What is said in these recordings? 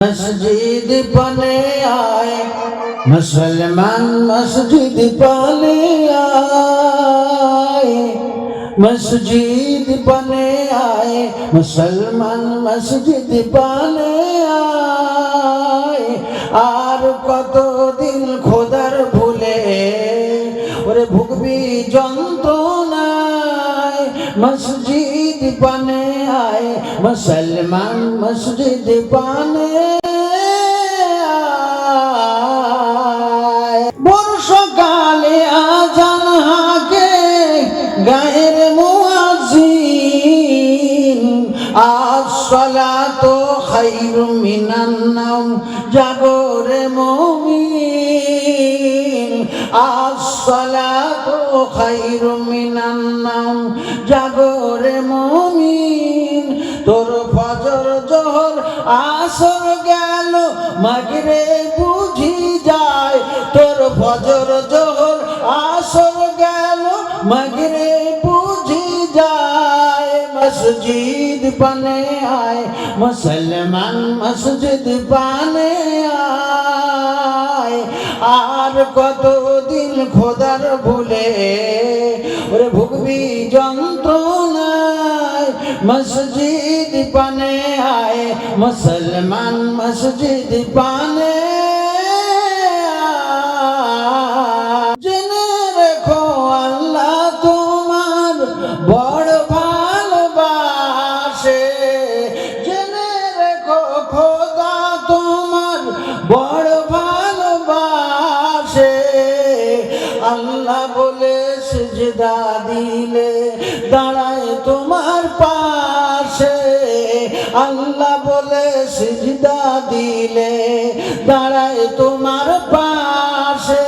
मस्जिद बने आए मुसलमान, मस्जिद बने आए, मस्जिद बने आए मुसलमान, मस्जिद बने आए। আর কতদিন খোদার ভুলে ওরে ভুগবি যন্ত্রণায়। মসজিদ বনে আয় মুসলমান, মসজিদ বনে আয়। বর্ষাকালে আজান হাঁকে গায়ের মুয়াজ্জিন, আসসালাতু খায়রুম মিনান নাওম, জাগরে মুমিন। আসসালাতু খায়রুম মিনান নাওম, জাগরে মুমিন। তোর ফজর জোহর আসর গেল মাগরিব বুঝি যায়, তোর ফজর জোহর আসর গেল মাগরিব বুঝি যায়। মসজিদ বনে আয় মুসলমান, মসজিদ বনে আয়। আর কতদিন খোদার ভুলে ওরে ভুগবি যন্ত্রণায়। মসজিদ বনে আয় মুসলমান, মসজিদ বনে আয়। জেনে রেখো আল্লাহ তোমার বড় ভালোবাসে, জেনে রেখো খোদা তোমার বড় ভালোবাসে। আল্লাহ বলে সিজদা দিলে দাঁড়ায় তোমার পাশে, আল্লাহ বলে সিজদা দিলে দাঁড়ায় তোমার পাশে।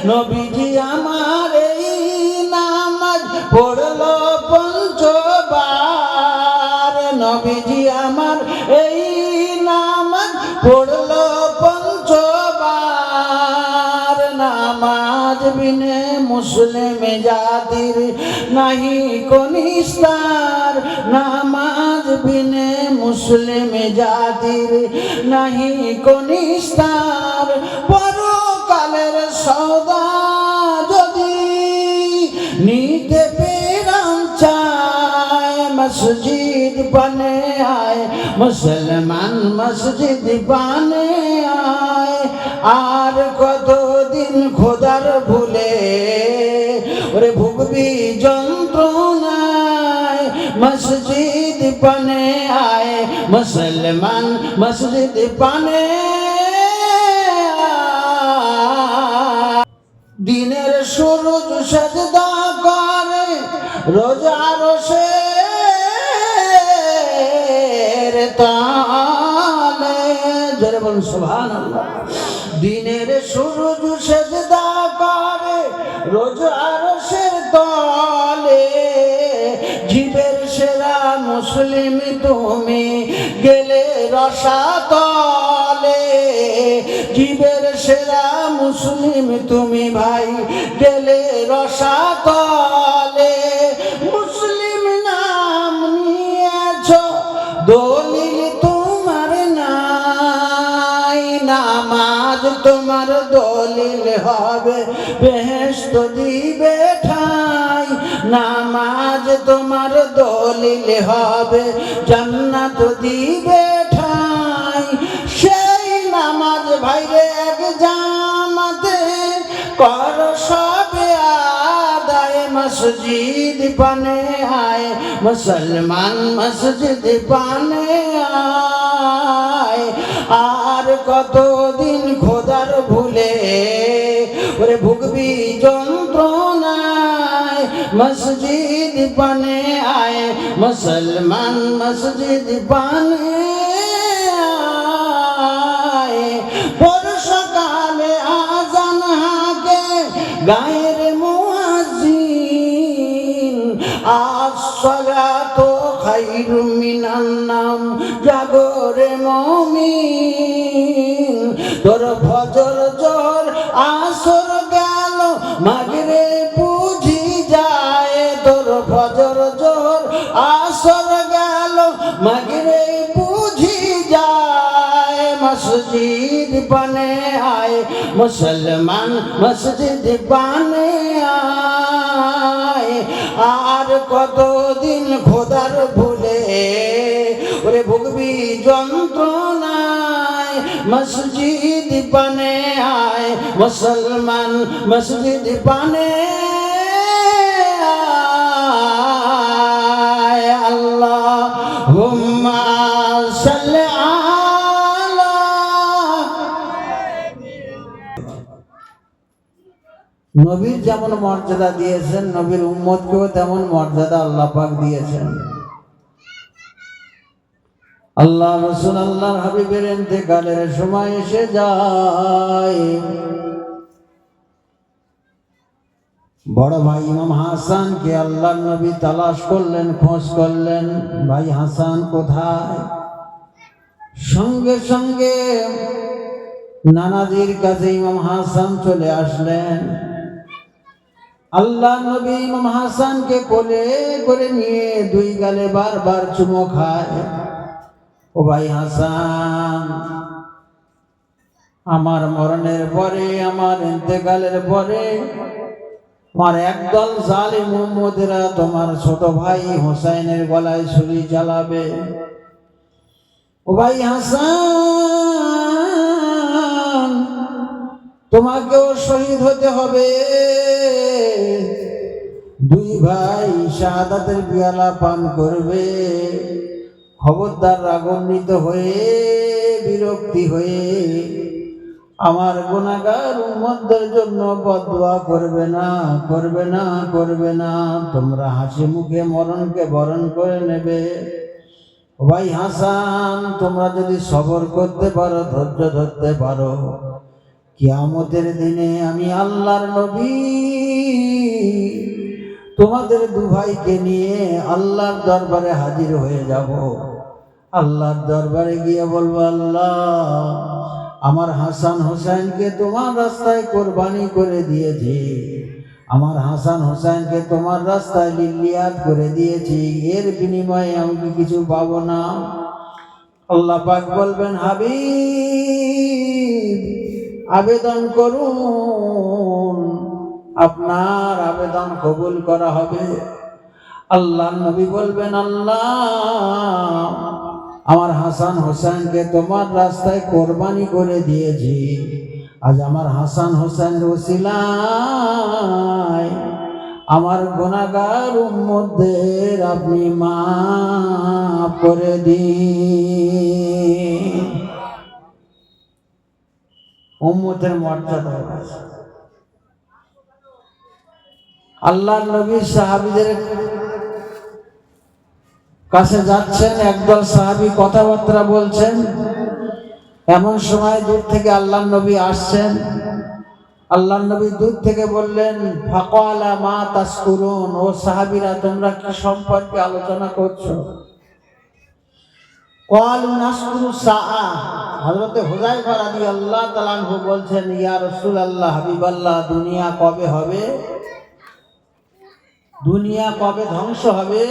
নবীজি আমার এই নামাজ পড়লো পঞ্চবার, নবীজি আমার এই নামাজ পড়লো পঞ্চবার। নামাজ বিনে মুসলিম জাতির নাহি কোন নিস্তার, নামাজ বিনে মুসলিম জাতির নাহি কোন নিস্তার। পরকালের সওদা যদি নিতে পেরাম চায়, মসজিদ বনে আয় মুসলমান, মসজিদ বনে আয়। আর কতদিন খোদার ভুলে ওরে ভুগবি যন্ত্রণায়। মসজিদ বনে আয় মুসলমান, মসজিদ বনে আয়। দিনের সূরজ সাজদা করে রোজার শের তালে, জোরে বলুন সুবহানাল্লাহ। দিনের সূরজ সাজদা করে রোজার শের তলে, জীবের সেরা মুসলিম তুমি গেলে রসাতলে, জীবের সেরা মুসলিম তুমি ভাই গেলে রসাতলে। মুসলিম নাম নিয়েছ দলিল তোমার নাই, নামাজ তোমার দলিল হবে বেহেশত দিবে ঠাই, নামাজ তোমার দলিল হবে জান্নাত দিবে ঠাই। সেই নামাজ ভাইরে এক জামাতে কর সবে আদায়। মসজিদ বনে আয় মুসলমান, মসজিদ বনে আয়। আর কতদিন খোদার ভুলে ওরে ভুগবি যন্ত্রণায়। মসজিদ বনে আয় মুসলমান, মসজিদ বনে আয়। বর্ষাকালে আজান হাঁকে গায়ের মুয়াজ্জিন, আসসালাতু খায়রুম মিনান নাওম, জাগরে মুমিন। তোর ফজর জোহর আসর গেল মাগরিব বুঝি যায়, তোর ফজর জোহর আসর গেল মাগরিব বুঝি যায়। মসজিদ বানে আয়, মুসলমান মসজিদ বানে আয়। আর কতদিন খোদার ভুলে ওরে ভুগবি যন্ত্রণায়, মসজিদ বানে আয়, মুসলমান মসজিদ বানে আয়। আল্লাহুম্মা সাল্লি আলা। নবীর যেমন মর্যাদা দিয়েছেন, নবীর উম্মতকেও তেমন মর্যাদা আল্লাহ পাক দিয়েছেন। আল্লাহ রাসূল আল্লাহর হাবিবের ইন্তেকালের সময় এসে যায়। বড় ভাই ইমাম হাসানকে আল্লাহর নবী তালাশ করলেন, খোঁজ করলেন, ভাই হাসান কোথায়? সঙ্গে সঙ্গে নানাজির কাছে ইমাম হাসান চলে আসলেন। আল্লাহ নবী ইমাম হাসানকে কোলে করে নিয়ে দুই গালে বারবার চুমো খায়। ও ভাই হাসান, আমার মরণের পরে, আমার ইন্তেকালের পরে আমার একদল জালিম উম্মতেরা তোমার ছোট ভাই হোসেনের গলায় ছুরি চালাবে। ও ভাই হাসান, তোমাকেও শহীদ হতে হবে। দুই ভাই শাহাদাতের পিয়ালা পান করবে। খবরদার রাগান্বিত হয়ে, বিরক্তি হয়ে আমার গুনাহগার উম্মতদের জন্য বদদুয়া করবে না, করবে না, করবে না। তোমরা হাসি মুখে মরণকে বরণ করে নেবে। ভাই হাসান, তোমরা যদি সবর করতে পারো, ধৈর্য ধরতে পারো, কিয়ামতের দিনে আমি আল্লাহর নবী তোমাদের দু ভাইকে নিয়ে আল্লাহর দরবারে হাজির হয়ে যাব। আল্লাহর দরবারে গিয়ে বলবো, আল্লাহ আমার হাসান হোসেনকে তোমার রাস্তায় কোরবানি করে দিয়েছি, আমার হাসান হোসেনকে তোমার রাস্তায় লিলিয়াত করে দিয়েছি, এর বিনিময়ে আমি কি কিছু পাবো না? আল্লাহ পাক বলবেন, হাবিব আবেদন করুন, আপনার আবেদন কবুল করা হবে। আল্লাহ নবী বলবেন, আল্লাহ আমার হাসান হোসেনকে তোমার রাস্তায় কোরবানি করে দিয়েছি, আজ আমার হাসান হোসেনের ওসিলায় আমার গুনাহগার উম্মতদের আপনি মাফ করে দিন। উম্মতের মর্যাদা আল্লাহর নবী সাহাবীদের কাছে যাচ্ছেন, একদল সাহাবী কথাবার্তা বলছেন। এমন সময় দূর থেকে আল্লাহর নবী আসছেন। আল্লাহর নবী দূর থেকে বললেন, ফাকালা মা তাসকুরুন, ও সাহাবীরা তোমরা কি সম্পর্কে আলোচনা করছো? ক্বালু নাসকুরু সাআ। হযরত হুযায়ফা রাদিয়াল্লাহু তাআলা আনহু বলছেন, ইয়া রাসূলুল্লাহ, হাবিবাল্লাহ, দুনিয়া কবে হবে? দুনিয়া কবে ধ্বংস হবে?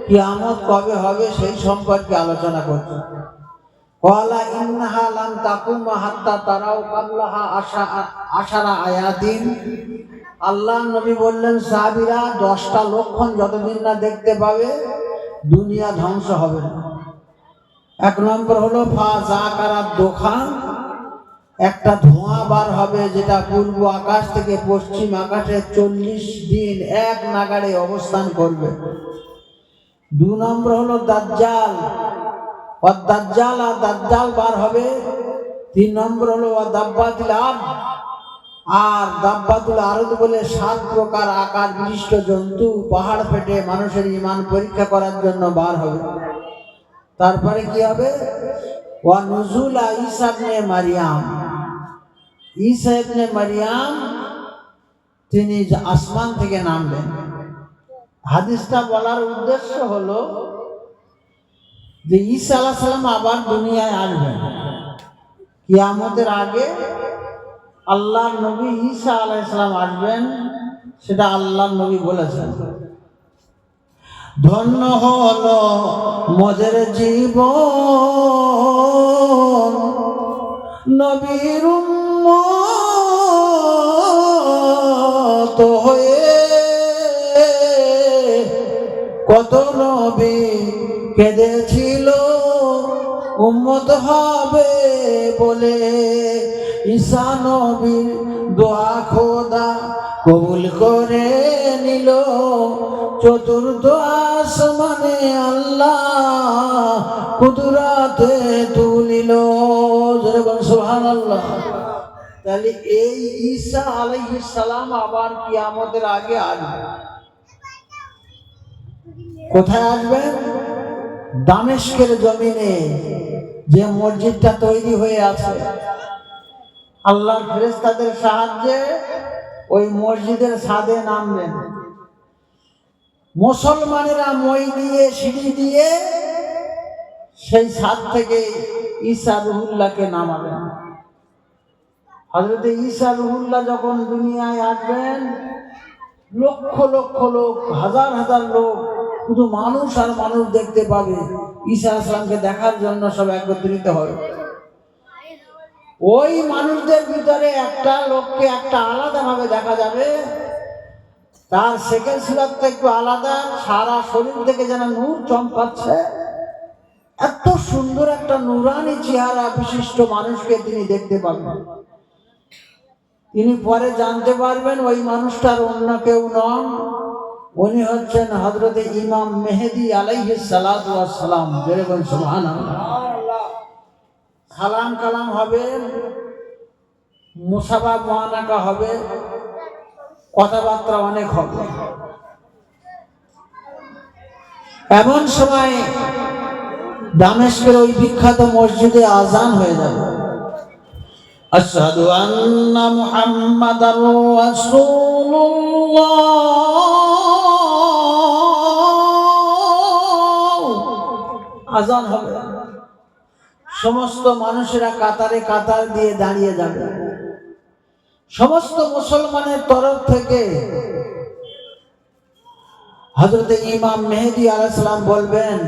কিয়ামত কবে হবে? সেই সম্পর্কে আলোচনা করছে। ক্বালা ইন্নাহা লাম তাকুম হাত্তা তারাউ কাবলাহা আশারা আয়াতিন। আল্লাহর নবী বললেন, সাহাবীরা 10টা লক্ষণ যতদিন না দেখতে পাবে দুনিয়া ধ্বংস হবে না। এক নম্বর হলো ফাজাকারাত দোখান, একটা ধোঁয়া বার হবে যেটা পূর্ব আকাশ থেকে পশ্চিম আকাশে 40 দিন এক নাগাড়ে অবস্থান করবে। 2 নম্বর হলো দাজ্জাল, দাজ্জাল আর দাজ্জাল বার হবে। 3 নম্বর হলো দাব্বাতুল আরদ, আর দাব্বাতুল আরদ বলে 7 প্রকার আকার বিশিষ্ট জন্তু পাহাড় ফেটে মানুষের ঈমান পরীক্ষা করার জন্য বার হবে। তারপরে কি হবে? ওয়া নুজুলা ঈসা ইবনে মারইয়াম, ঈসা ইবনে মারইয়াম তিনি আসমান থেকে নামবেন। হাদিসটা বলার উদ্দেশ্য হলো যে ঈসা আলাইহিস সালাম আবার দুনিয়ায় আসবেন। কিয়ামতের আগে আল্লাহর নবী ঈসা আলাইহিস সালাম আসবেন, সেটা আল্লাহর নবী বলেছেন। ধন্য হলো মোদের জীবন নবীর উম্মত হয়ে কত নবী কেঁদেছিল উম্মত হবে বলে। ঈসা নবীর দোয়া খোদা কবুল করে নিল, চতুর্থ আসমানে আল্লাহ কুদরতে তুলিল। সুবহানাল্লাহ। তাহলে এই ঈসা আলাইহিস সালাম আবার কিয়ামতের আগে আসবে। কোথায় আসবেন? দামেস্কের জমিনে যে মসজিদটা তৈরি হয়ে আছে, আল্লাহর ফেরেশতাদের সাহায্যে ওই মসজিদের ছাদে নামবেন। মুসলমানেরা মই দিয়ে সিঁড়ি দিয়ে সেই ছাদ থেকে ঈসা রুহুল্লাহকে নামাবেন। হযরত ঈসা রুহুল্লাহ যখন দুনিয়ায় আসবেন, লক্ষ লক্ষ লোক, হাজার হাজার লোক, শুধু মানুষ আর মানুষ দেখতে পাবে। ঈসা আসলামকে দেখার জন্য সব একত্রিত হবে। ওই মানুষদের ভিতরে একটা লোককে একটা আলাদাভাবে দেখা যাবে, তার সেকেন্ড সুরাতটা একটু আলাদা, সারা শরীর থেকে যেন নূর চমকাচ্ছে। এত সুন্দর একটা নূরানি চেহারা বিশিষ্ট মানুষকে তিনি দেখতে পাবেন। তিনি পরে জানতে পারবেন ওই মানুষটার অন্য কেউ নন, উনি হচ্ছেন হযরত ইমাম মেহেদী আলাইহিস সালাতু ওয়াস সালাম। যেরকম সুবহানাল্লাহ। সালাম কালাম হবে, মুসাফা মুআনাকা হবে, কথাবার্তা অনেক হবে। এমন সময় দামেস্কের ওই বিখ্যাত মসজিদে আজান হয়ে যাবে, আশহাদু আন্না মুহাম্মাদার রাসূলুল্লাহ। আজান হবে, সমস্ত মানুষেরা কাতারে কাতার দিয়ে দাঁড়িয়ে যাবে। সমস্ত মুসলমানের তরফ থেকে হযরত ইমাম মেহেদী আলাইহিস সালাম বলবেন,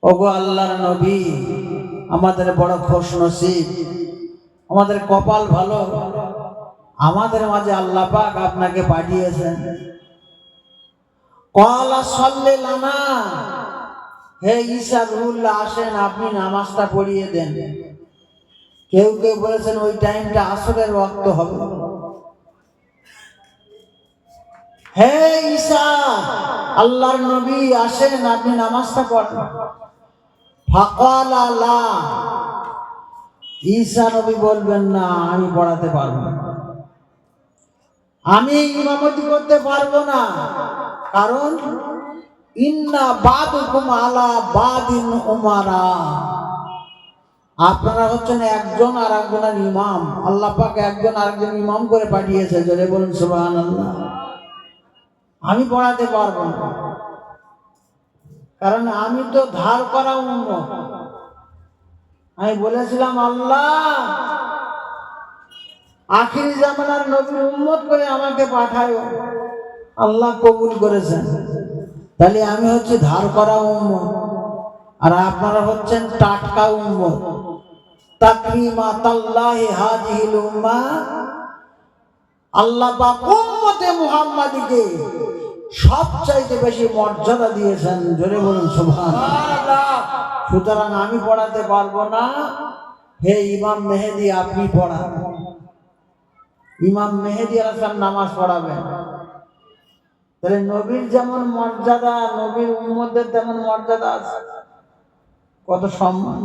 ওগো আল্লাহর নবী, আমাদের বড় খুশ নসিব, আমাদের কপাল ভালো, আমাদের মাঝে আল্লাহ পাক আপনাকে পাঠিয়েছেন। ক্বালা সাল্লি লানা, হে ঈসা রুহুল্লাহ আসেন, আপনি নামাজটা পড়িয়ে দেন। কেউ কেউ বলেছেন ওই টাইমটা আসরের ওয়াক্ত হবে। হে ঈসা, আল্লাহর নবী আসেন, আপনি নামাজটা পড়েন। ফাকালা লা, ঈসা নবী বলবেন না, আমি পড়াতে পারবো না, আমি ইমামতি করতে পারবো না। কারণ ইন্না বাদুকুম আলা বাদিন উমারা, আপনারা হচ্ছেন একজন আর একজনের ইমাম। আল্লাহ পাক একজন আরেকজন ইমাম করে পাঠিয়েছে। জোরে বলুন সুবহানাল্লাহ। আমি পড়াতে পারবো না, কারণ আমি তো ধার করা উম্মত। আমি বলেছিলাম আল্লাহ আখিরি জামানার নবীর উম্মত করে আমাকে পাঠায়, আল্লাহ কবুল করেছেন। তাহলে আমি হচ্ছে ধার করা উম্মত, আর আপনারা হচ্ছেন টাটকা উম্মত। তাকরিমাতাল্লাহি হাযিহিল উম্মাহ, আল্লাহ পাক উম্মতে মুহাম্মাদীকে সবচাইতে বেশি মর্যাদা দিয়েছেন। জোরে বলুন সুবহানাল্লাহ। সুতরাং আমি পড়াতে পারবো না, হে ইমাম মেহেদী আপনি পড়ান। ইমাম মেহেদী আলাইহিস সালাম নামাজ পড়াবেন। তাহলে নবীর যেমন মর্যাদা, নবীর উম্মতদের তেমন মর্যাদা আছে। কত সম্মান!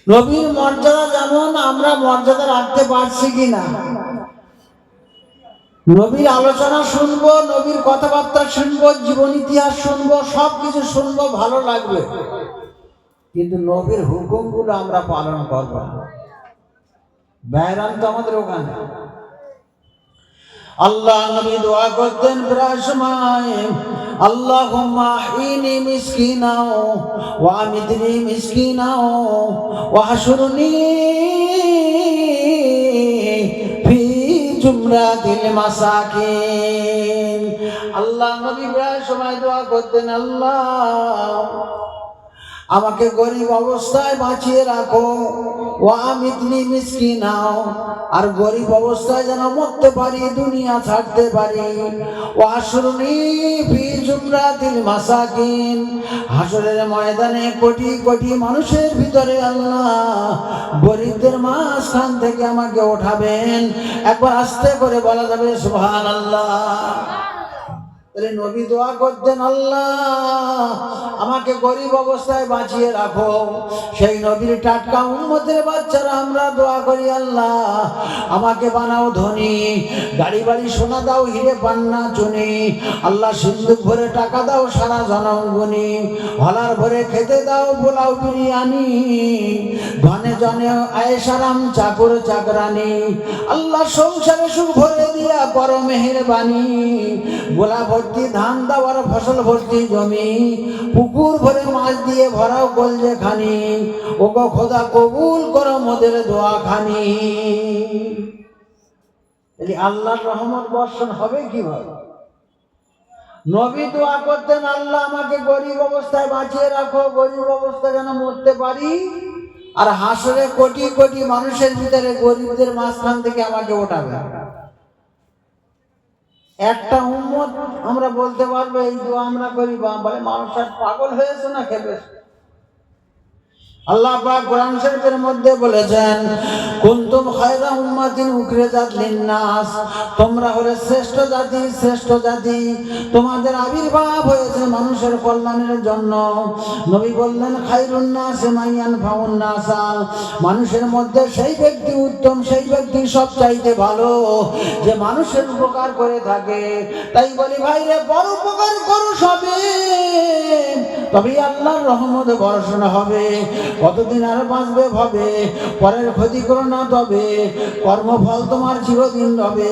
নবীর মর্যাদা যেমন আমরা মর্যাদা রাখতে পারছি কিনা। নবীর আলোচনা শুনবো, নবীর কথাবার্তা শুনবো, জীবন ইতিহাস শুনবো, সবকিছু শুনবো, ভালো লাগবে, কিন্তু নবীর হুকুমগুলো আমরা পালন করবো না। বেহরাম তো আমাদের ওখানে। আল্লাহ নবী দোয়া করতেন প্রায় সময়, আল্লাহুম্মা আহইনি মিসকিনাও ওয়া আমিতনি মিসকিনাও ওয়া হাশুরনি ফি জুমরাতিল মাসাকিন। আল্লাহ নবী প্রায় সময় দোয়া করতেন, আল্লাহ আমাকে গরিব অবস্থায় বাঁচিয়ে রাখো, ওয়ামিতনি মিসকিনাও, আর গরিব অবস্থায় যেন মরতে পারি, দুনিয়া ছাড়তে পারি। ওয়াহশুরনি ফি জুমরাতিল মাসাকিন, হাসরের ময়দানে কোটি কোটি মানুষের ভিতরে আল্লাহ গরিবদের মাঝখান থেকে আমাকে ওঠাবেন। একবার আস্তে করে বলা যাবে সুবহানাল্লাহ। তাহলে নবী দোয়া করতেন, আল্লাহ আমাকে গরিব অবস্থায় বাঁচিয়ে রাখো। সেই নবীর টাটকা উম্মতের বাচ্চারা আমরা দোয়া করি, আল্লাহ আমাকে বানাও ধনী, গাড়ি বাড়ি সোনা দাও, হিরে পান্না চুনি, আল্লাহ সিন্ধুক ভরে টাকা দাও, সারা জনম গুনি, হলার ভরে খেতে দাও পোলাও বিরিয়ানি, ধনে জনে আয়েশারাম চাকর চাকরানি, আল্লাহ সংসারে সুখ ভরে দিয়া করো মেহেরবানি, গোলা ভর্তি ধান দাও আর ফসল ভর্তি জমি, পুকুর ভরে মাছ দিয়ে ভরাও কলজে খানি, ওগো খোদা কবুল করো মোদের দোয়া খানি। আল্লাহর রহমত বর্ষণ হবে কিভাবে? নবী দোয়া করতেন, আল্লাহ আমাকে গরিব অবস্থায় বাঁচিয়ে রাখো, গরিব অবস্থায় যেন মরতে পারি, আর হাসরে কোটি কোটি মানুষের ভিতরে গরিবদের মাঝখান থেকে আমাকে ওঠাবে। একটা উম্মত আমরা বলতে পারবো এই দোয়া আমরা করি, বলে মানুষ আর পাগল হয়েছে না খেপেছে? আল্লাহ পাক কোরআন শরীফের মধ্যে বলেছেন, কুনতুম খায়রা উম্মাতিন উখরিজাত লিন-নাস, তোমরা হলে শ্রেষ্ঠ জাতি, শ্রেষ্ঠ জাতি, তোমাদের আবির্ভাব হয়েছে মানুষের কল্যাণের জন্য। নবী বললেন, খায়রুন নাস মান ইয়ানফাউন নাস, মানুষের মধ্যে সেই ব্যক্তি উত্তম, সেই ব্যক্তি সবচাইতে ভালো যে মানুষের উপকার করে থাকে। তাই বলি ভাইরে, বড় উপকার করো সবে, তবেই আল্লাহর রহমত বর্ষণ হবে। কতদিন আর বাঁচবে ভাবে, পরের ক্ষতি করো না তবে, কর্মফল তোমার চিরদিন হবে,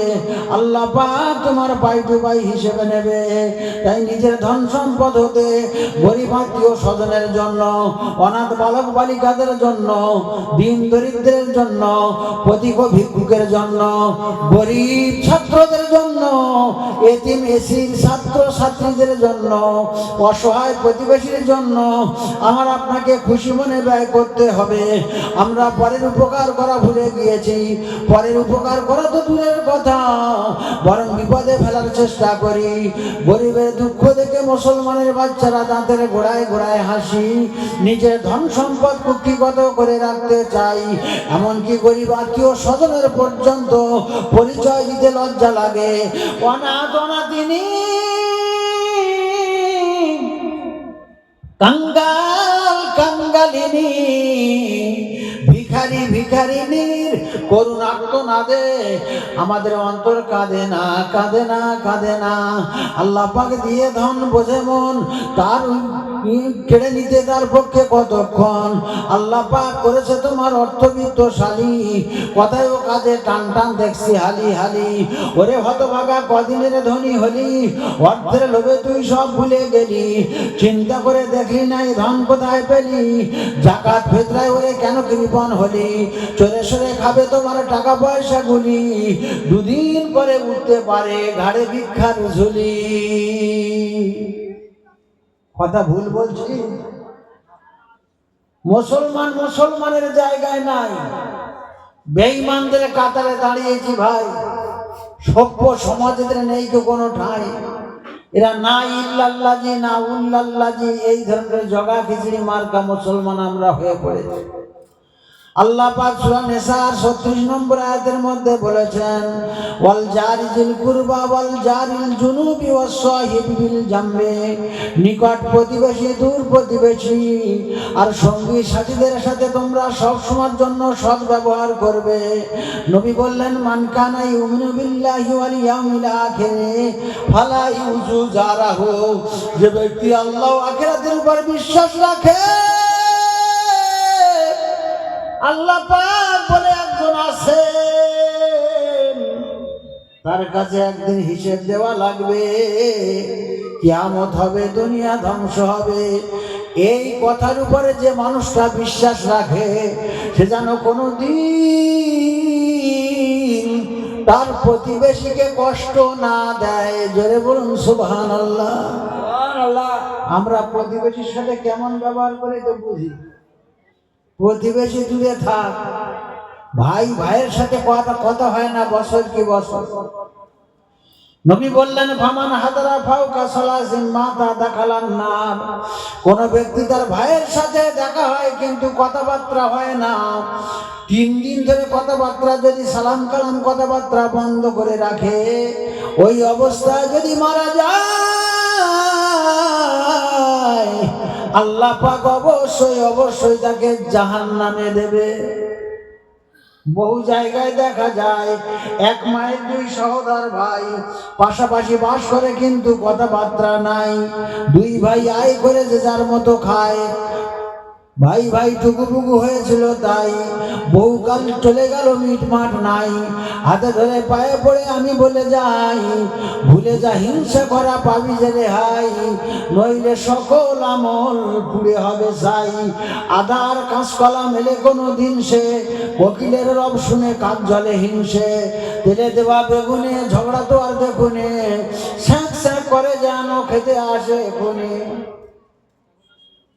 আল্লাহ পাক তোমার পাই টু পাই হিসেবে নেবে। তাই নিজের ধন সম্পদ হতে গরিব আত্মীয় স্বজনের জন্য, অনাথ বালক বালিকাদের জন্য, দিন দরিদ্রের জন্য, পথিক ভিক্ষুকের জন্য, গরিব ছাত্রদের জন্য, এতিম এসির ছাত্র ছাত্রীদের জন্য, অসহায় প্রতিবেশীর জন্য আমার আপনাকে খুশি মনে ব্যয় করতে হবে। আমরা পরের উপকার করা ভুলে গিয়েছি, পরের উপকার করা তো দূরের কথা, বরং বিপদে ফেলার চেষ্টা করি। গরিবের দুঃখ দেখে মুসলমানের বাচ্চারা দাঁতের গোড়ায় গোড়ায় হাসি, নিজের ধন সম্পদ কুক্ষিগত করে রাখতে চাই, এমনকি গরিব আত্মীয় স্বজনের পর্যন্ত পরিচয় দিতে লজ্জা লাগে। অনাথ অনাথিনী কাঙ্গাল কাঙ্গালিনী, ভিখারি ভিখারিনীর করুণার্ত নাদে আমাদের অন্তর কাঁদে না, কাঁদে না, কাঁদে না। আল্লাহ পাক দিয়ে ধন বোঝে মন, তার কেড়ে নিতে তার পক্ষে কতক্ষণ। আল্লাহ পাক করেছে তোমার অর্থবিত্তশালী, কথায় ও কাজে টান টান দেখছি হালি হালি। ওরে হতভাগা, কদিনের ধনী হলি, অর্থের লোভে তুই সব ভুলে গেলি, চিন্তা করে দেখলি নাই ধন কোথায় পেলি, জাকাত ফিতরায় ওরে কেন কৃপণ হলি, চলে সরে খাবে তোমার টাকা পয়সা গুলি, দুদিন পরে উঠতে পারে ঘাড়ে ভিক্ষার ঝুলি। কথা ভুল বলছি? মুসলমান মুসলমানের জায়গায় নাই, বেঈমানদের কাতারে দাঁড়িয়েছি ভাই। সভ্য সমাজের নেই তো কোনো ঠাঁই, এরা না ইল্লাল্লাহি না উল্লাল্লাহি, এই ধরনের জগা খিচড়ি মার্কা মুসলমান আমরা হয়ে পড়েছি। আল্লাহ পাক সূরা নিসার 36 নম্বর আয়াতের মধ্যে বলেছেন, ওয়াল জারিজিল কুরবা ওয়াল জারিল জুনুবি ওয়াস সাহিবি বিল জামবে, নিকট প্রতিবেশী দূর প্রতিবেশী আর সঙ্গী সাথীদের সাথে তোমরা সব সময়ের জন্য সৎ ব্যবহার করবে। নবী বললেন, মান কানা ইউমিনু বিল্লাহি ওয়াল ইয়াউমিল আখির ফালা ইউজু জারাহু, যে ব্যক্তি আল্লাহ ও আখিরাতের উপর বিশ্বাস রাখে, আল্লাহ পাক বলে একজন আছেন, তার কাছে একদিন হিসেব দেওয়া লাগবে, কিয়ামত হবে, দুনিয়া ধ্বংস হবে। এই কথার উপরে যে মানুষটা বিশ্বাস রাখে, সে যেন কোনোদিন তার প্রতিবেশীকে কষ্ট না দেয়। জোরে বলুন সুবহানাল্লাহ। আমরা প্রতিবেশীর সাথে কেমন ব্যবহার করি তো বুঝি। প্রতিবেশী দূরে থাক, ভাই ভাইয়ের সাথে কথা হয় না বছর কি বছর। নবী বললেন ফামান হাদারা ফাওকা সালাসিন মাতা দাখালান নার, কোন ব্যক্তি তার ভাইয়ের সাথে দেখা হয় কিন্তু কথাবার্তা হয় না, 3 দিন ধরে কথাবার্তা যদি সালাম কালাম কথাবার্তা বন্ধ করে রাখে, ওই অবস্থায় যদি মারা যায় আল্লাহ পাক অবশ্যই তাকে জাহান্নামে দেবে। বহু জায়গায় দেখা যায় 1 মায়ের 2 সহোদর ভাই পাশাপাশি বাস করে কিন্তু কথাবার্তা নাই, 2 ভাই আয় করে যে যার মতো খায়, ভাই ভাই টুকুটুকু হয়েছিল তাই বহুকাল চলে গেল মিটমাট নাই, হাতে ধরে পায়ে পড়ে আমি বলে যাই ভুলে যা হিংসা করা পাবি যে রেহাই, নইলে সকল আমল পুড়ে হবে ছাই। আদার কাঁচকলা মেলে কোনো দিন সে কোকিলের রব শুনে কাজ জলে হিংসে, তেলে দেওয়া বেগুনে ঝগড়া তো আর দেখুনে, স্যাঁক স্যাঁক করে যেন খেতে আসে এখুনি।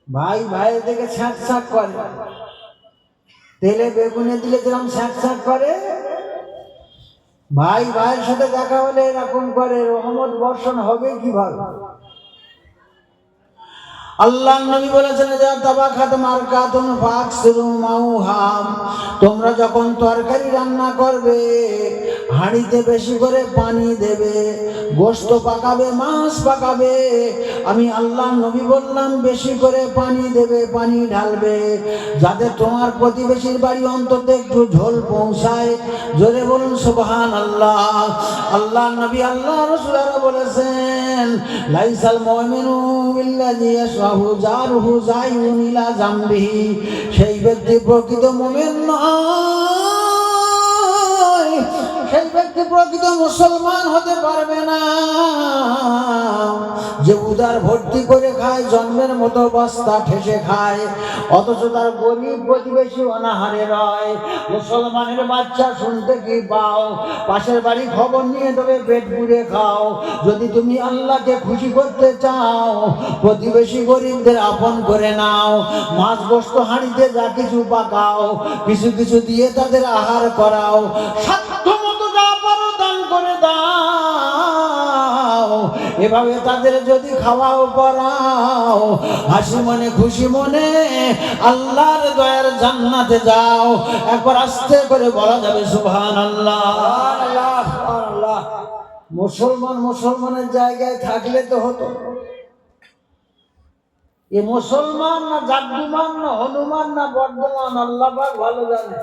ভাই ভাইয়ের দিকে ছ্যাঁক ছ্যাঁক করে, তেলে বেগুনে দিলে যেরকম ছ্যাঁক ছ্যাঁক করে, ভাই ভাইয়ের সাথে দেখা হলে এরকম করে। রহমত বর্ষণ হবে কিভাবে? আল্লাহ নবী বলেছেন যা তাবাখাত মারকাতুন ফাকসুরু মাউহাম, তোমরা যখন তরকারি রান্না করবে হাঁড়িতে বেশি করে পানি দেবে, গোশত পাকাবে মাছ পাকাবে, আমি আল্লাহ নবী বললাম বেশি করে পানি দেবে, পানি ঢালবে, যাতে তোমার প্রতিবেশীর বাড়ি অন্তত একটু ঝোল পৌঁছায়। জোরে বলুন সুবহানাল্লাহ। আল্লাহ নবী আল্লাহ রাসূল বলেছেন লাইসাল মুমিনু বিল্লাযী সেই ব্যক্তি প্রকৃত মুমিন নয়, সেই ব্যক্তি প্রকৃত মুসলমান হতে পারবে না যে উদার ভর্তি করে খায়, জন্মের মতো বস্তা ঠেসে খায়, অথচ তার গরিব প্রতিবেশী অনাহারে রয়। মুসলমানের বাচ্চা শুনতে কি পাও, পাশের বাড়ি খবর নিয়ে তবে পেট পুড়ে খাও। যদি তুমি আল্লাহকে খুশি করতে চাও প্রতিবেশী গরিবদের আপন করে নাও, মাছ গোশত হাঁড়িতে যা কিছু পাকাও, কিছু কিছু দিয়ে তাদের আহার করাও, সাধ্য মতো যা পারো দান করে দাও। এভাবে তাদের যদি খাওয়াও পরাও, হাসি মনে খুশি মনে আল্লাহর দয়ার জান্নাতে যাও। একবার আস্তে করে বলা যাবে সুবহানাল্লাহ। সুবহানাল্লাহ। মুসলমানের জায়গায় থাকলে তো হতো। এ মুসলমান না জাদুমান না হনুমান না বর্ধমান আল্লাহ পাক ভালো জানে।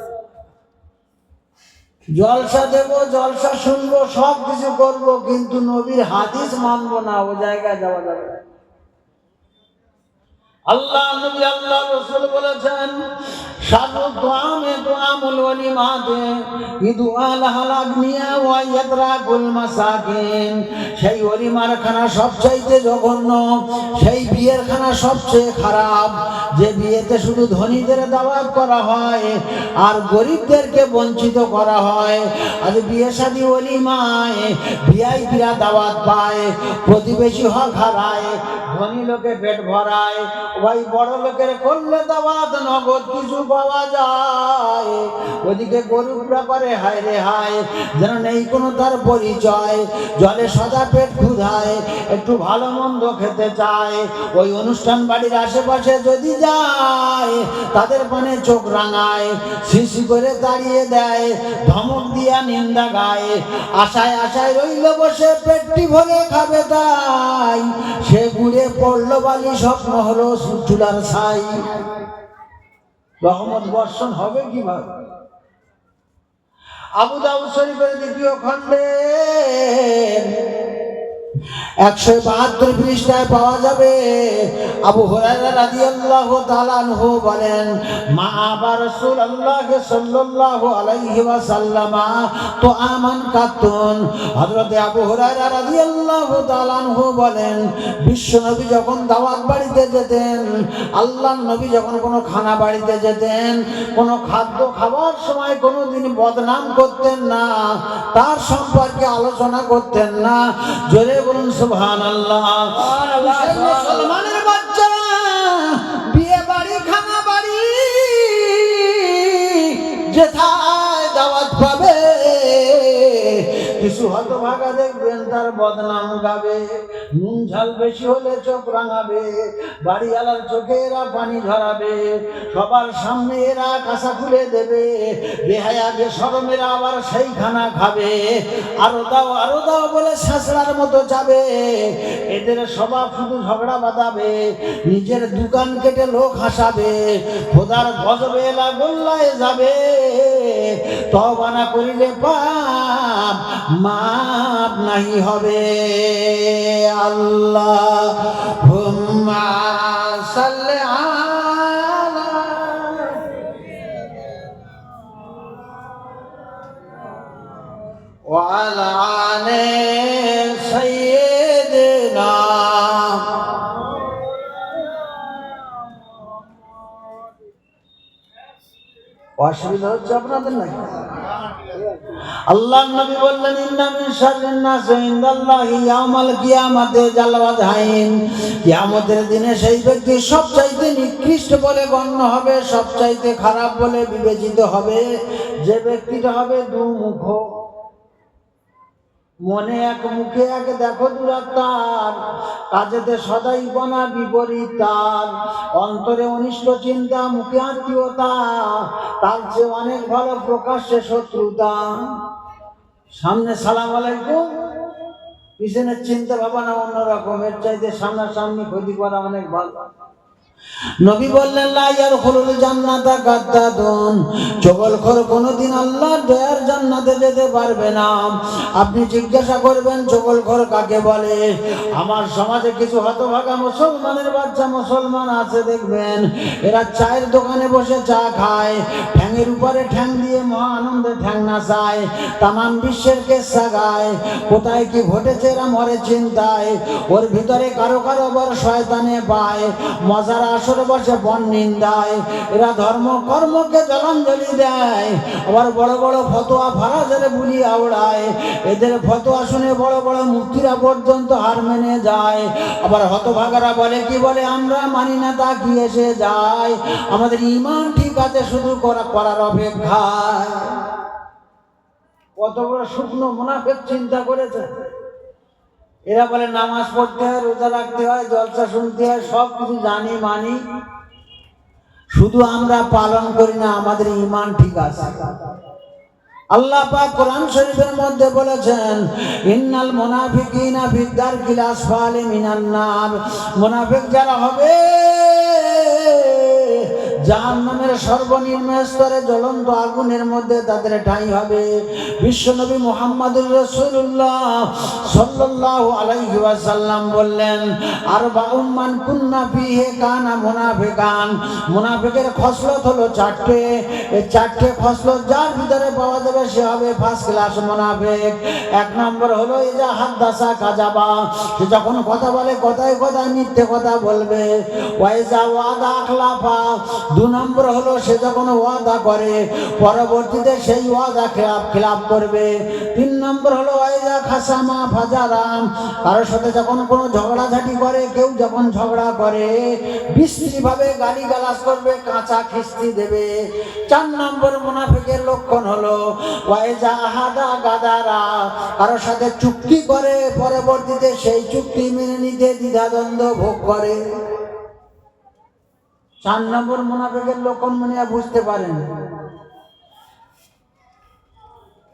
জলসা দেব, জলসা শুনবো, সব কিছু করবো, কিন্তু নবীর হাদিস মানবো না, ও জায়গায় যাওয়া যাবে। আল্লাহ নবী আল্লাহ রাসূল বলেছেন শানু তুআমে তুআমুল ওয়ালিমাতে ইদুআল হালাগনিয়া ওয়া ইয়াদরাকুল মাসাকিন, সেই ওলিমার খানা সবচাইতে জঘন্য, সেই বিয়ের খানা সবচেয়ে খারাপ, যে বিয়েতে শুধু ধনীদের দাওয়াত করা হয় আর গরিবদেরকে বঞ্চিত করা হয়। আজ বিয়ে শাদী ওলিমায় ভিআইপিরা দাওয়াত পায়, প্রতিবেশী হক হারায়, ধনী লোকে পেট ভরায়, ওই বড় লোকের করলে দাওয়াত নগদ কিছু পাওয়া যায়। ওদিকে গরিবরা করে হায় রে হায়, যেন নেই কোনো তার পরিচয়, জলে সদা পেট ক্ষুধায়, একটু ভালো মন্দ খেতে চায়। ওই অনুষ্ঠান বাড়ির আশেপাশে যদি যায় তাদের পানে চোখ রাঙায়, শিশি করে তাড়িয়ে দেয়, ধমক দিয়া নিন্দা গায়, আশায় আশায় রইল বসে পেটটি ভরে খাবে তাই, সে ঘুরে পড়লো বালি স্বপ্ন হলো চুলার ছাই। রহমত বর্ষণ হবে কিভাবে? আবু দাউদ শরীফের 2য় খণ্ডে 172 পৃষ্ঠায় পাওয়া যাবে। আবু হুরায়রা রাদিয়াল্লাহু তাআলা আনহু বলেন মা আবা রাসূলুল্লাহ সাল্লাল্লাহু আলাইহি ওয়াসাল্লাম তো আমান কাতুন। হযরত আবু হুরায়রা রাদিয়াল্লাহু তাআলা আনহু বলেন বিশ্বনবী যখন দাওয়াত বাড়িতে যেতেন, আল্লাহর নবী যখন কোনো খানা বাড়িতে যেতেন, কোনো খাদ্য খাওয়ার সময় কোনোদিন বদনাম করতেন না, তার সম্পর্কে আলোচনা করতেন না। জোরে বলুন সুবহানাল্লাহ। মুসলমানের যেথায় দাওয়াত পাবে কিছু হতভাগা দেখবেন তার বদনাম গাবে, নুন ঝাল বেশি হলে চোখ রাঙাবে, বাড়িওয়ালার চোখে এরা পানি ঝরাবে, সবার সামনে এরা কাঁসা খুলে দেবে, বেহায়া বেশরমেরা আবার সেই খানা খাবে, আরো দাও বলে শাসড়ার মতো যাবে। এদের স্বভাব শুধু ঝগড়া বাঁধাবে, নিজের দোকান কেটে লোক হাসাবে, খোদার গজবে এলা গোল্লায় যাবে, তওবা না করিলে পাপ মাপ নাহি হবে। আল্লাহুম্মা সাল্লি আলা ওয়া আলা আলি সাইয়্যিদিনা। অসুবিধা হচ্ছে আপনাদের নাকি? আল্লাহর নবী বললেন ইন্না মিন শাররিন নাস ইনদাল্লাহি ইয়াউমাল কিয়ামাতি জালওয়াজহাইন, কিয়ামতের দিনে সেই ব্যক্তি সবচাইতে নিকৃষ্ট বলে গণ্য হবে, সবচাইতে খারাপ বলে বিবেচিত হবে যে ব্যক্তিটা হবে দুমুখ। মনে এক মুখে এক দেখো দুরাত্মার, কাজেতে সদাই বনা বিপরীত তার, অন্তরে অনিষ্ট চিন্তা মুখে আত্মীয়তা, তার চেয়ে অনেক ভালো প্রকাশ্যে শত্রুতা। সামনে সালাম আলাইকুম, পিছনের চিন্তা ভাবনা অন্যরকম, এর চাইতে সামনাসামনি ক্ষতি করা অনেক ভালো। নবী বললেন লা ইয়াদখুলুল জান্নাতা গাদ্দাদুন, চগলখোর কোনোদিন আল্লাহর দয়ার জান্নাতে যেতে পারবে না। আপনি জিজ্ঞাসা করবেন চগলখোর কাকে বলে? আমার সমাজে কিছু হতভাগা মুসলমানের বাচ্চা মুসলমান আছে, দেখবেন এরা চায়ের দোকানে বসে চা খায়, ঠ্যাঙের উপরে ঠ্যাং দিয়ে মহা আনন্দে ঠ্যাং নাচায়, তামাম বিশ্বের কেচ্ছা গায়, কোথায় কি ঘটেছে এরা মরে চিন্তায়, ওর ভিতরে কারো কারো বড় শয়তানে পায়, মজার আসরে বসে বন নিন্দায়, এরা ধর্ম কর্মকে জলাঞ্জলি দেয়, আবার বড় বড় ফতোয়া ফারাজের বুলি আওড়ায়, এদের ফতোয়া শুনে বড় বড় মুক্তিরা পর্যন্ত হার মেনে যায়। আবার হতভাগারা বলে কি বলে, আমরা মানি না তা কি এসে যায়, আমাদের ঈমান ঠিক আছে শুধু করার অপেক্ষায়। কত বড় শুকনো মুনাফিক চিন্তা করেছে। এরা বলে নামাজ পড়তে হয়, রোজা রাখতে হয়, জলসা শুনতে হয়, সব কিছু জানি মানি, শুধু আমরা পালন করি না, আমাদের ঈমান ঠিক আছে। আল্লাহ পাক কোরআন শরীফের মধ্যে বলেছেন ইন্নাল মুনাফিকিনা ফিদ-দারকিল আসফালি মিনান নার, মুনাফিক যারা হবে জাহান্নামের সর্বনিম্ন স্তরে জ্বলন্ত আগুনের মধ্যে তাদের ঠাঁই হবে। বিশ্বনবী মুহাম্মদুর রাসূলুল্লাহ সাল্লাল্লাহু আলাইহি ওয়াসাল্লাম বললেন আরবাউন মান কুন্না ফিহি কানা মুনাফিকান, মুনাফিকের খসলত হলো চারটে, এই চারটে খসলত যার ভিতরে পাওয়া যাবে সে হবে ফার্স্ট ক্লাস মুনাফিক। এক নম্বর হলো ইজা হাদাসা কাযাবা, সে যখন কথা বলে কথায় কথায় মিথ্যে কথা বলবে। ওয়াইজা ওয়াদা আখলাফা, দু নম্বর হলো সে যখন ওয়াদা করে পরবর্তীতে সেই ওয়াদা খিলাফ করবে। তিন নম্বর হলো ওয়াইজা খাসামা ফাজারাম, কারোর সাথে যখন কোনো ঝগড়াঝাটি করে, কেউ যখন ঝগড়া করে বিশ্রীভাবে গালিগালাজ করবে, কাঁচা খিস্তি দেবে। চার নম্বর মুনাফিকের লক্ষণ হলো ওয়াইজা আহাদা গাদারা, কারোর সাথে চুক্তি করে পরবর্তীতে সেই চুক্তি মেনে নিতে দ্বিধাদ্বন্দ্ব ভোগ করে। 4 নম্বর মুনাফিকের লক্ষণ মানে বুঝতে পারেন।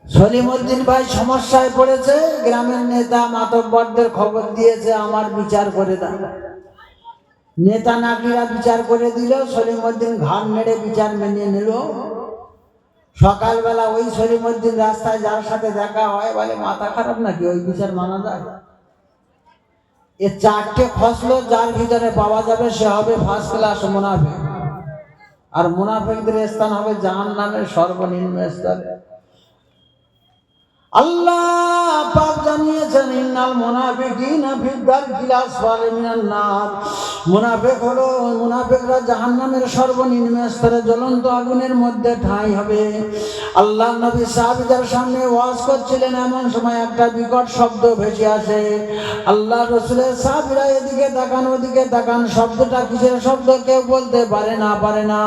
সলিমউদ্দিন ভাই সমস্যায় পড়েছে, গ্রামের নেতা মাতব্বরদের খবর দিয়েছে আমার বিচার করে দাও। নেতা নাকিরা বিচার করে দিল, সলিমউদ্দিন ঘাড় নেড়ে বিচার মেনে নিল। সকালবেলা ওই সলিমউদ্দিন রাস্তায় যার সাথে দেখা হয় বলে মাথা খারাপ নাকি, ওই বিচার মানা যায়? এ চারটে খসলত যার ভিতরে পাওয়া যাবে সে হবে ফার্স্ট ক্লাস মুনাফিক, আর মুনাফিকদের স্থান হবে জাহান্নামের সর্বনিম্ন স্তরে। আল্লাহ পাক জানিয়েছেন ইন্নাল মুনাফিকিনা ফি দারকিল আসফালি মিনান নার। মুনাফিকরা জাহান্নামের সর্বনিম্ন স্তরে জ্বলন্ত আগুনের মধ্যে ঠাঁই হবে। আল্লাহ নবী সাহাবীদের সামনে ওয়াজ করছিলেন, এমন সময় একটা বিকট শব্দ ভেসে আসে। আল্লাহ রাসূলের সাহাবীরা এদিকে তাকান ওদিকে তাকান, শব্দটা কিসের শব্দ কেউ বলতে পারে না।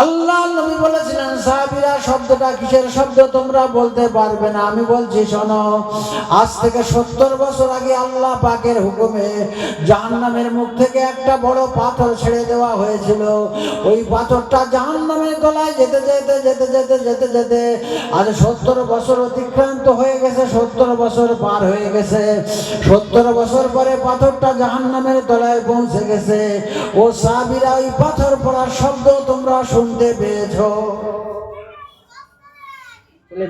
আল্লাহ নবী বলেছিলেন, সাহাবীরা শব্দটা কিসের শব্দ তোমরা বলতে পারবে না, আমি বলছি শোনো। আজ থেকে 70 বছর আগে আল্লাহ পাকের হুকুমে জাহান্নামের মুখ থেকে একটা বড় পাথর ছেড়ে দেওয়া হয়েছিল। ওই পাথরটা জাহান্নামের তলায় যেতে যেতে আজ 70 বছর অতিক্রান্ত হয়ে গেছে, 70 বছর পার হয়ে গেছে। 70 বছর পরে পাথরটা জাহান্নামের তলায় পৌঁছে গেছে। ও সাহাবীরা, ওই পাথর পড়ার শব্দ তোমরা শুনতে পেয়েছো?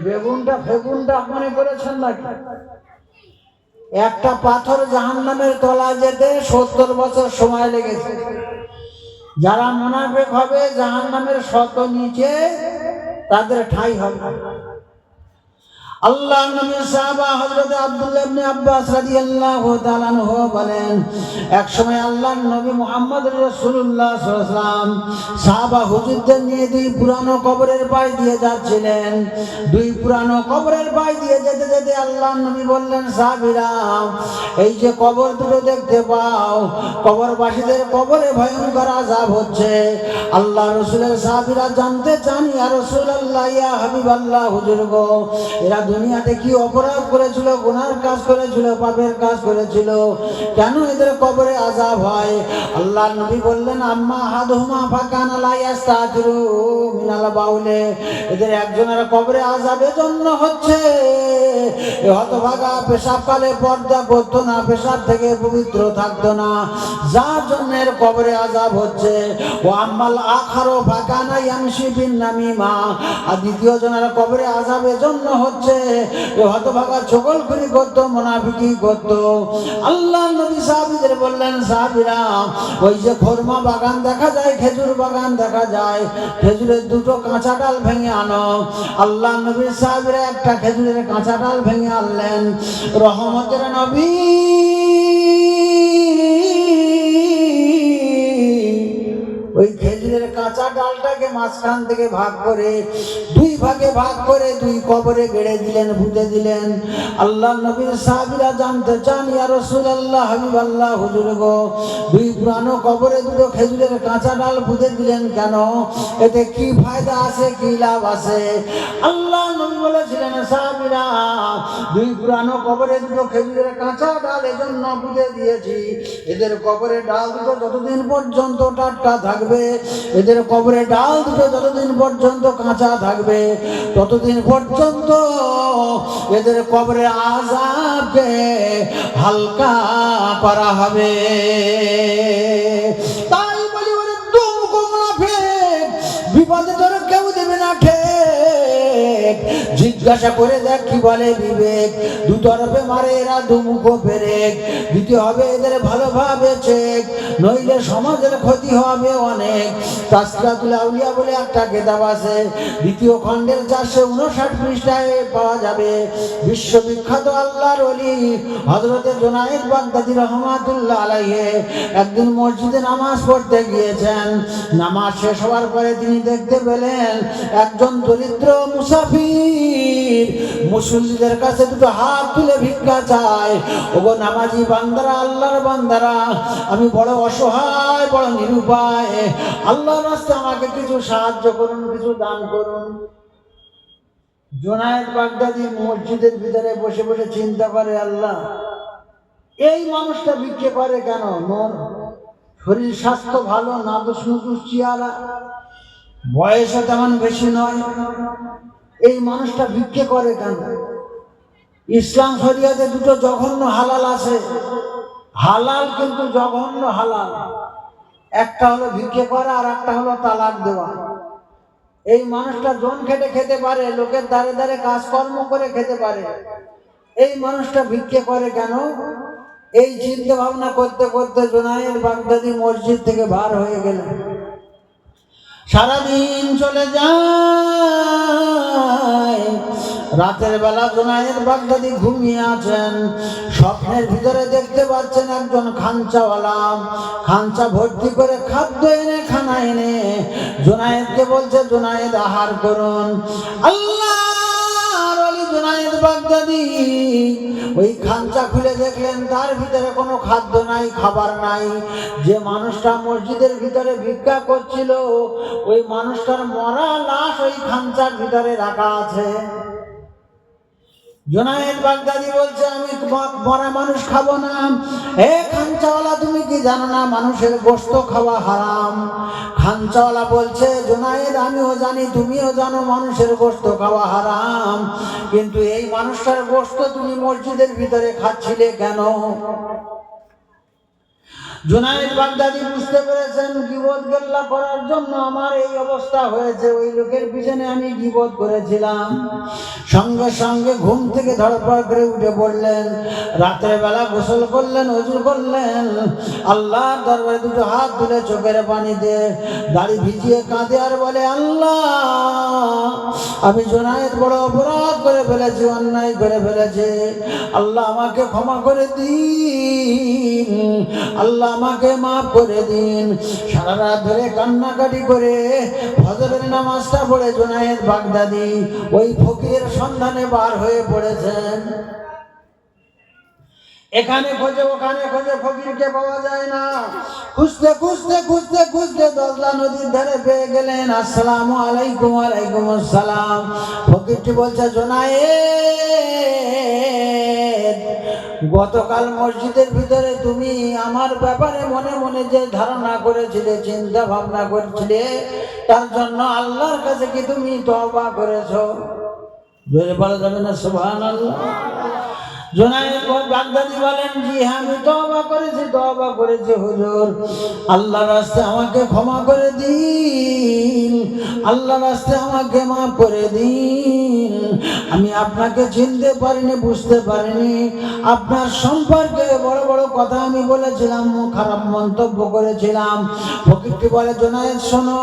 বেগুনটা মনে করেছেন নাকি? একটা পাথর জাহান্নামের তলায় যেতে 70 বছর সময় লেগেছে। যারা মুনাফিক হবে জাহান্নামের শত নিচে তাদের ঠাঁই হবে। আল্লাহ নবী সাহাবা হযরত আব্দুল্লাহ ইবনে আব্বাস রাদিয়াল্লাহু তাআলা আনহু বলেন, এক সময় আল্লাহর নবী মুহাম্মদ রাসূলুল্লাহ সাল্লাল্লাহু আলাইহি ওয়াসাল্লাম সাহাবা হুজুরদের নিয়ে দুই পুরানো কবরের পাশ দিয়ে যাচ্ছিলেন। দুই পুরানো কবরের পাশ দিয়ে যেতে আল্লাহর নবী বললেন, সাহাবীরা, এই যে কবর দুটো দেখতে পাও, কবরবাসীদের কবরে ভয়ঙ্কর আযাব হচ্ছে। আল্লাহ রাসূলের সাহাবীরা জানতে চান, ইয়া রাসূলুল্লাহ, ইয়া হাবিবাল্লাহ, হুজুর গো, এরা দুনিয়াতে কি অপরাধ করেছিল, গুনার কাজ করেছিল, পাপের কাজ করেছিল, কেন এদের কবরে আযাব হয়? আল্লাহ নবী বললেন, আম্মা হাদহুমা ফাকানা লা ইস্তাতিরু মিনাল বাউলে, এদের একজনের কবরে আযাবের জন্য হচ্ছে এ হতভাগা পেশাবকালে পর্দা করতো না, পেশাব থেকে পবিত্র থাকতো না, যার জন্য এর কবরে আযাব হচ্ছে। ও আম্মাল আখারু ফাকানা ইয়ামশি বিন নামিমা, আর দ্বিতীয় জনের কবরে আযাবের জন্য হচ্ছে এ হতভাগা চগলখড়ি করতো, মুনাফিকি করতো। আল্লাহ নবী সাহাবীদের বললেন, সাহাবীরা, ওই যে খরমা বাগান দেখা যায়, খেজুর বাগান দেখা যায়, খেজুরের দুটো কাঁচা ডাল ভেঙে আনো। আল্লাহ নবী সাহাবীরা একটা খেজুরের কাঁচা ডাল ভেঙে আনলেন। রহমতের নবী ওই খেজুরের কাঁচা ডালটাকে মাঝখান থেকে ভাগ করে দুই ভাগে ভাগ করে দুই কবরে গেড়ে দিলেন, পুঁতে দিলেন। আল্লাহ নবীর সাহাবীরা জানতে চান, ইয়া রাসূলুল্লাহ, হাবিবাল্লাহ, হুজুর গো, দুই পুরানো কবরে দুটো খেজুরের কাঁচা ডাল পুঁতে দিলেন কেন? এতে কি ফায়দা আছে, কি লাভ আছে? আল্লাহ নবী বলেছিলেন, সাহাবীরা, দুই পুরানো কবরে দুটো খেজুরের কাঁচা ডাল এজন্য পুঁতে দিয়েছি, এদের কবরে ডাল দুটো যতদিন পর্যন্ত টাটকা থাকবে, এদের কবরে ডাল দুটো যতদিন পর্যন্ত কাঁচা থাকবে, ততদিন পর্যন্ত এদের কবরে আযাবকে হালকা করা হবে। তাই বলি, ওরে দুমুখো মুনাফিক, বিপদে তোর কেউ দেবে না ঠিক। জিজ্ঞাসা করে দেখ কি বলে বিবেক, দু তরফে মারে এরা দুমুখো পেরেক। দিতে হবে এদের ভালোভাবে চেক, নইলে সমাজের ক্ষতি হবে অনেক। তাসকিরাতুল আউলিয়া বলে একটা কিতাব আছে, দ্বিতীয় খণ্ডের 459 পৃষ্ঠায় পাওয়া যাবে। বিশ্ববিখ্যাত আল্লাহর ওলি হযরতে জুনায়েদ বাগদাদী রহমাতুল্লাহ আলাইহি একদিন মসজিদে নামাজ পড়তে গিয়েছেন। নামাজ শেষ হওয়ার পরে তিনি দেখতে পেলেন একজন দরিদ্র মুসাফির মুসল্লিদের কাছে দুটো হাত তুলে ভিক্ষা চায়। ওগো নামাজি বান্দারা, আল্লাহর বান্দারা, আমি বড় অসহায়, বড় নিরুপায়, আল্লাহর রাস্তায় আমাকে কিছু সাহায্য করুন, কিছু দান করুন। জুনায়েদ বাগদাদী মসজিদের ভিতরে বসে বসে চিন্তা করে, আল্লাহ, এই মানুষটা ভিক্ষে করে কেন? শরীর স্বাস্থ্য ভালো, নাদুস নুদুস চেহারা, বয়সও তেমন বেশি নয়, এই মানুষটা ভিক্ষে করে কেন? ইসলাম শরিয়াতে দুটো জঘন্য হালাল আছে, হালাল কিন্তু জঘন্য হালাল। একটা হলো ভিক্ষে করা, আর একটা হলো তালাক দেওয়া। এই মানুষটা জন খেটে খেতে পারে, লোকের দ্বারে দ্বারে কাজকর্ম করে খেতে পারে, এই মানুষটা ভিক্ষে করে কেন? এই চিন্তা ভাবনা করতে করতে জুনায়েদ বাগদাদী মসজিদ থেকে বার হয়ে গেলেন। সারাদিন চলে যায়, রাতের বেলা জুনায়েদ বাগদাদি ঘুমিয়ে আছেন, স্বপ্নের ভিতরে দেখতে পাচ্ছেন একজন খাঞ্চাওয়ালা খাঞ্চা ভর্তি করে খাদ্য এনে খানা এনে জুনায়েদকে বলছে, জুনায়েদ আহার করুন। আল্লাহর ওলি জুনায়েদ বাগদাদি ওই খাঞ্চা খুলে দেখলেন তার ভিতরে কোনো খাদ্য নাই, খাবার নাই। যে মানুষটা মসজিদের ভিতরে ভিক্ষা করছিল ওই মানুষটার মরা লাশ ওই খাঞ্চার ভিতরে রাখা আছে। জুনায়েদ বাগদাদি বলছে, আমি মরা মানুষ খাবো না। এ খাঞ্চাওয়ালা, তুমি কি জানো না মানুষের গোশত খাওয়া হারাম? খাঞ্চাওয়ালা বলছে, জুনায়েদ আমিও জানি, তুমিও জানো মানুষের গোশত খাওয়া হারাম, কিন্তু এই মানুষটার গোশত তুমি মসজিদের ভিতরে খাচ্ছিলে কেন? জুনায়েদ বাগদাদি বুঝতে পেরেছেন গীবত গিল্লা করার জন্য আমার এই অবস্থা হয়েছে, ওই লোকের পিছনে আমি গীবত করেছিলাম। সঙ্গে সঙ্গে ঘুম থেকে ধড়ফড় করে উঠে পড়লেন, রাতের বেলা গোসল করলেন, ওযু করলেন, আল্লাহর দরবারে দুটো হাত তুলে চোখের পানি দিয়ে দাড়ি ভিজিয়ে কাঁদে আর বলে, আল্লাহ আমি জুনায়েদ বড় অপরাধ করে ফেলেছি, অন্যায় করে ফেলেছি, আল্লাহ আমাকে ক্ষমা করে দিন, আল্লাহ আমাকে মাফ করে দিন। সারা রাত ধরে কান্নাকাটি করে ফজরের নামাজটা পড়ে জুনায়েদ বাগদাদি ওই ফকিরের সন্ধানে বার হয়ে পড়েছেন। এখানে খোঁজে ওখানে খোঁজে, ফকিরকে পাওয়া যায় না। খুঁজতে খুঁজতে খুঁজতে খুঁজতে দজলা নদীর ধারে পেয়ে গেলেন। আসসালামু আলাইকুম। ওয়ালাইকুম আসসালাম। ফকিরটি বলছে, জুনায়েদ গতকাল মসজিদের ভিতরে তুমি আমার ব্যাপারে মনে মনে যে ধারণা করেছিলে, চিন্তা ভাবনা করেছিলে, তার জন্য আল্লাহর কাছে কি তুমি তওবা করেছো? জোরে বলা যাবে না সুবহানাল্লাহ? জুনায়েদ বাগদাদি বলেন, জি হ্যাঁ আমি তওবা করেছি হুজুর, আল্লাহর রাস্তায় আমাকে ক্ষমা করে দিন, আল্লাহর রাস্তায় আমাকে মাফ করে দিন। আমি আপনাকে চিনতে পারিনি, বুঝতে পারিনি, আপনার সম্পর্কে বড় বড় কথা আমি বলেছিলাম, খারাপ মন্তব্য করেছিলাম। ফকিরটি বলে, জুনায়েদ শোনো,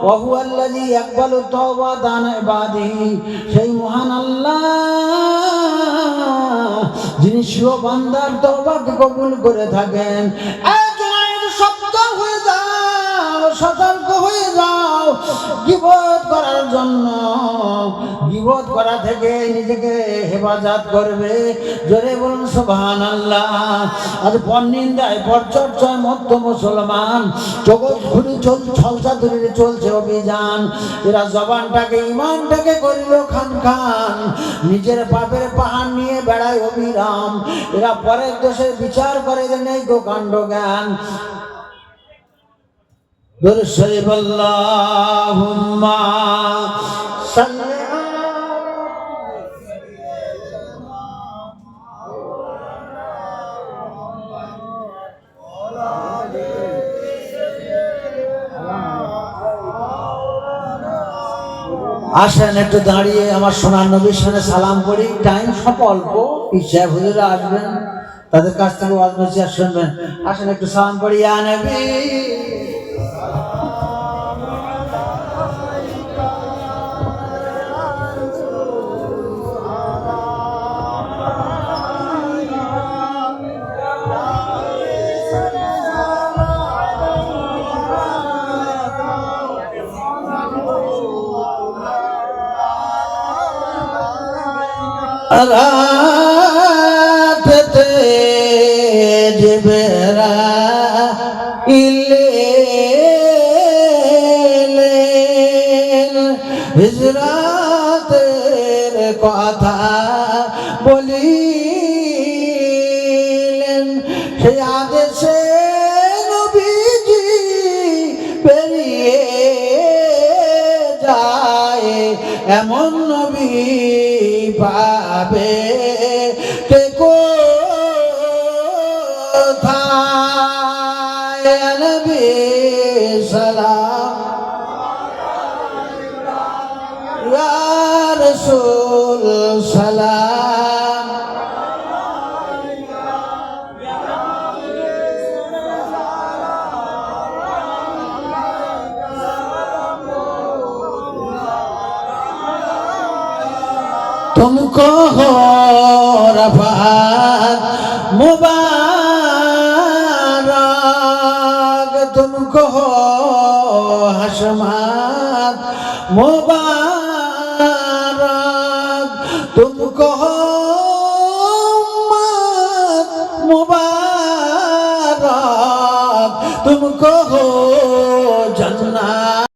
ওয়াহুয়াল্লাযী ইয়াকবালু তাওবাতা আন ইবাদিহি, সেই মহান আল্লাহ যিনি স্বীয় বান্দার তওবাকে কবুল করে থাকেন। সাবধান হয়ে যাও, সতর্ক হয়ে যাও গীবত করার জন্য, গীবত করা থেকে নিজেকে হেফাজত করবে। জোরে বলুন সুবহানাল্লাহ। আজ পরনিন্দায় পরচর্চায় মত্ত মুসলমান, জগৎ ঘুরে ছলচাতুরিতে চলছে অভিযান। এরা জবানটাকে ইমানটাকে করিল খান খান, নিজের পাপের পাহাড় নিয়ে বেড়ায় অবিরাম। এরা পরের দোষের বিচার করে, নেই গো কাণ্ড জ্ঞান। দুরূদ শরীফ আল্লাহুম্মা সাল্লি আসেন একটু দাঁড়িয়ে আমার সোনার নবীর সামনে সালাম করি। টাইম সব অল্প, ইচ্ছা হুজুরা আসবেন, তাদের কাছ থেকে ওয়াজ নসিহত শুনবেন। আসেন একটু সালাম করি। ইয়া নবী রাতে জিবরাইল হিজরাতের কথা বলিলেন, সেই আদেশে নবীজি বেরিয়ে যায়। এমন নবী পাবে কে কোথায়? নবী সালাম ইয়া রাসূল সালাম। तुमको हो रफ़ात मुबारक, तुमको हो हशमत मुबारक, तुमको हो